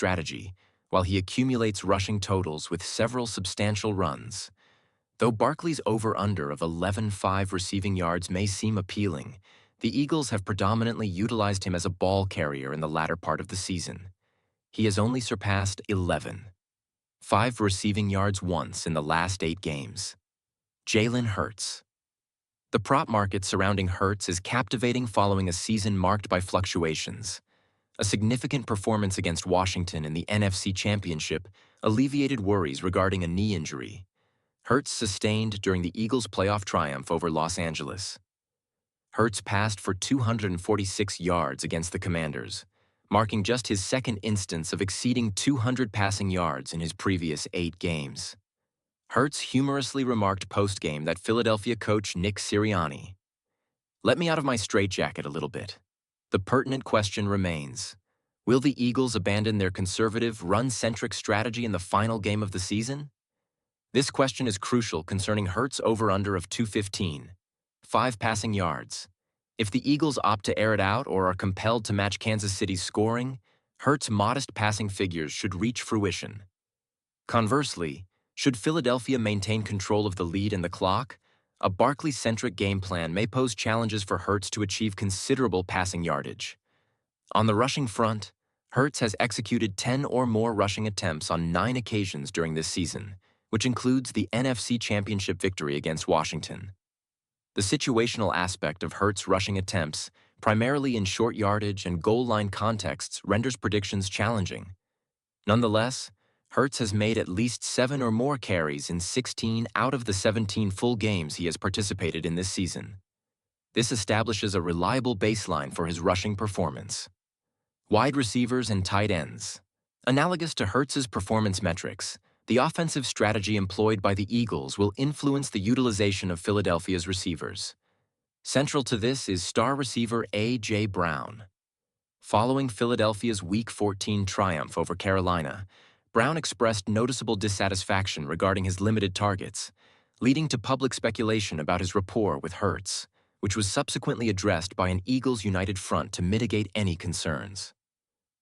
strategy, while he accumulates rushing totals with several substantial runs. Though Barkley's over-under of 11.5 receiving yards may seem appealing, the Eagles have predominantly utilized him as a ball carrier in the latter part of the season. He has only surpassed 11.5 receiving yards once in the last 8 games. Jalen Hurts. The prop market surrounding Hurts is captivating following a season marked by fluctuations. A significant performance against Washington in the NFC Championship alleviated worries regarding a knee injury. Hurts sustained during the Eagles' playoff triumph over Los Angeles. Hurts passed for 246 yards against the Commanders, marking just his second instance of exceeding 200 passing yards in his previous 8 games. Hurts humorously remarked post-game that Philadelphia coach Nick Sirianni, "Let me out of my straitjacket a little bit." The pertinent question remains, will the Eagles abandon their conservative, run-centric strategy in the final game of the season? This question is crucial concerning Hurts' over-under of 215.5 passing yards. If the Eagles opt to air it out or are compelled to match Kansas City's scoring, Hurts' modest passing figures should reach fruition. Conversely, should Philadelphia maintain control of the lead and the clock, a Barkley-centric game plan may pose challenges for Hurts to achieve considerable passing yardage. On the rushing front, Hurts has executed 10 or more rushing attempts on 9 occasions during this season, which includes the NFC Championship victory against Washington. The situational aspect of Hurts' rushing attempts, primarily in short yardage and goal line contexts, renders predictions challenging. Nonetheless, Hurts has made at least 7 or more carries in 16 out of the 17 full games he has participated in this season. This establishes a reliable baseline for his rushing performance. Wide receivers and tight ends. Analogous to Hurts's performance metrics, the offensive strategy employed by the Eagles will influence the utilization of Philadelphia's receivers. Central to this is star receiver A.J. Brown. Following Philadelphia's Week 14 triumph over Carolina, Brown expressed noticeable dissatisfaction regarding his limited targets, leading to public speculation about his rapport with Hurts, which was subsequently addressed by an Eagles United front to mitigate any concerns.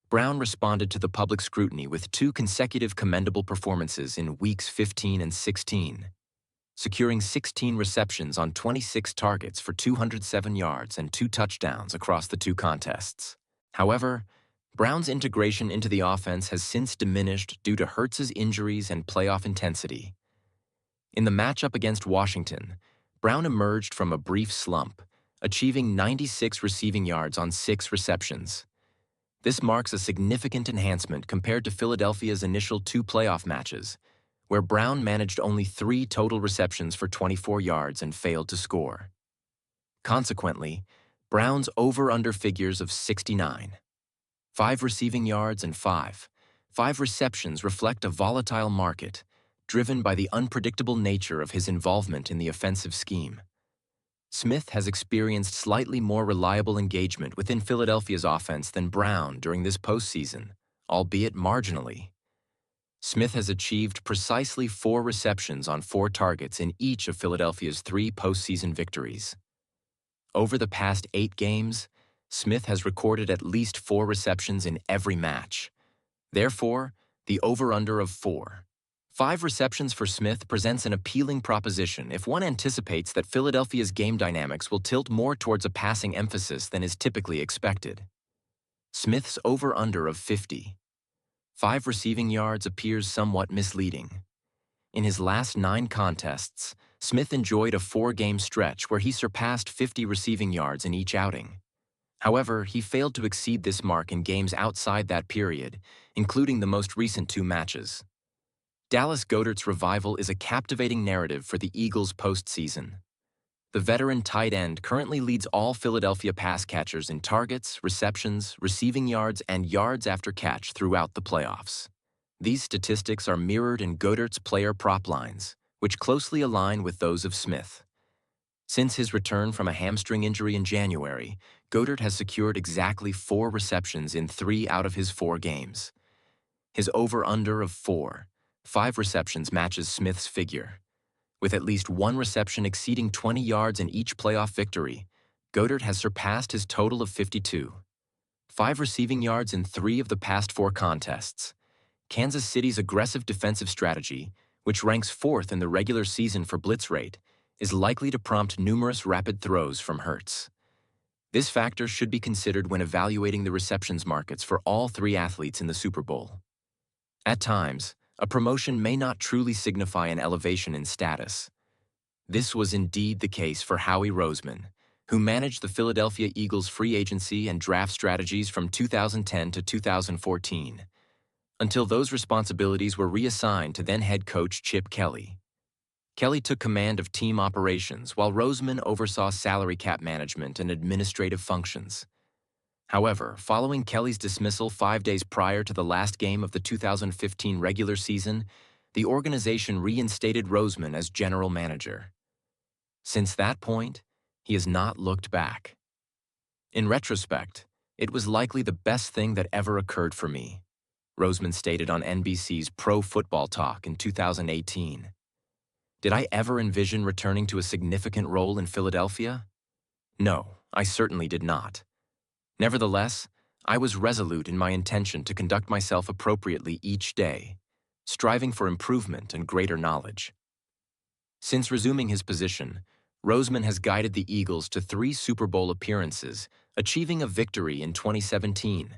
Brown responded to the public scrutiny with 2 consecutive commendable performances in Weeks 15 and 16, securing 16 receptions on 26 targets for 207 yards and 2 touchdowns across the 2 contests. However, Brown's integration into the offense has since diminished due to Hurts's injuries and playoff intensity. In the matchup against Washington, Brown emerged from a brief slump, achieving 96 receiving yards on 6 receptions. This marks a significant enhancement compared to Philadelphia's initial 2 playoff matches, where Brown managed only 3 total receptions for 24 yards and failed to score. Consequently, Brown's over-under figures of 69.5 receiving yards and 5 receptions reflect a volatile market, driven by the unpredictable nature of his involvement in the offensive scheme. Smith has experienced slightly more reliable engagement within Philadelphia's offense than Brown during this postseason, albeit marginally. Smith has achieved precisely 4 receptions on 4 targets in each of Philadelphia's 3 postseason victories. Over the past 8 games, Smith has recorded at least 4 receptions in every match. Therefore, the over-under of 4.5 receptions for Smith presents an appealing proposition if one anticipates that Philadelphia's game dynamics will tilt more towards a passing emphasis than is typically expected. Smith's over-under of 50.5 receiving yards appears somewhat misleading. In his last 9 contests, Smith enjoyed a 4-game stretch where he surpassed 50 receiving yards in each outing. However, he failed to exceed this mark in games outside that period, including the most recent 2 matches. Dallas Goedert's revival is a captivating narrative for the Eagles' postseason. The veteran tight end currently leads all Philadelphia pass catchers in targets, receptions, receiving yards, and yards after catch throughout the playoffs. These statistics are mirrored in Goedert's player prop lines, which closely align with those of Smith. Since his return from a hamstring injury in January, Goedert has secured exactly 4 receptions in 3 out of his 4 games. His over-under of 4.5 receptions matches Smith's figure. With at least 1 reception exceeding 20 yards in each playoff victory, Goedert has surpassed his total of 52.5 5 receiving yards in 3 of the past 4 contests. Kansas City's aggressive defensive strategy, which ranks 4th in the regular season for blitz rate, is likely to prompt numerous rapid throws from Hurts. This factor should be considered when evaluating the receptions markets for all 3 athletes in the Super Bowl. At times, a promotion may not truly signify an elevation in status. This was indeed the case for Howie Roseman, who managed the Philadelphia Eagles' free agency and draft strategies from 2010 to 2014, until those responsibilities were reassigned to then head coach Chip Kelly. Kelly took command of team operations while Roseman oversaw salary cap management and administrative functions. However, following Kelly's dismissal 5 days prior to the last game of the 2015 regular season, the organization reinstated Roseman as general manager. Since that point, he has not looked back. In retrospect, it was likely the best thing that ever occurred for me, Roseman stated on NBC's Pro Football Talk in 2018. Did I ever envision returning to a significant role in Philadelphia? No, I certainly did not. Nevertheless, I was resolute in my intention to conduct myself appropriately each day, striving for improvement and greater knowledge. Since resuming his position, Roseman has guided the Eagles to 3 Super Bowl appearances, achieving a victory in 2017,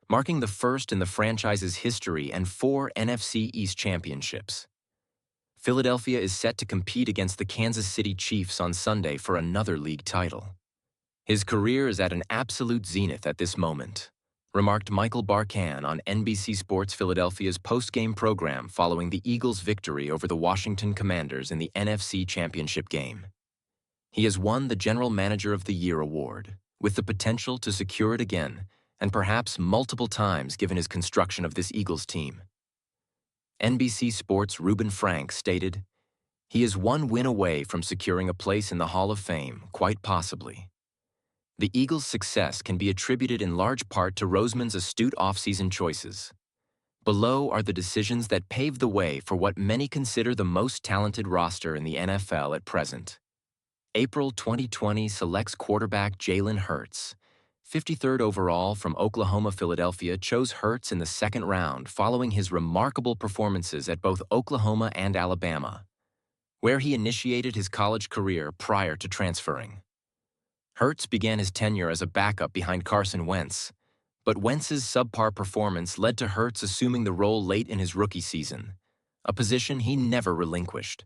marking the first in the franchise's history, and 4 NFC East championships. Philadelphia is set to compete against the Kansas City Chiefs on Sunday for another league title. His career is at an absolute zenith at this moment, remarked Michael Barkan on NBC Sports Philadelphia's post-game program following the Eagles' victory over the Washington Commanders in the NFC Championship game. He has won the General Manager of the Year award, with the potential to secure it again, and perhaps multiple times given his construction of this Eagles team. NBC Sports' Reuben Frank stated, "He is 1 win away from securing a place in the Hall of Fame, quite possibly." The Eagles' success can be attributed in large part to Roseman's astute offseason choices. Below are the decisions that paved the way for what many consider the most talented roster in the NFL at present. April 2020 selects quarterback Jalen Hurts. 53rd overall from Oklahoma. Philadelphia chose Hurts in the 2nd round following his remarkable performances at both Oklahoma and Alabama, where he initiated his college career prior to transferring. Hurts began his tenure as a backup behind Carson Wentz, but Wentz's subpar performance led to Hurts assuming the role late in his rookie season, a position he never relinquished.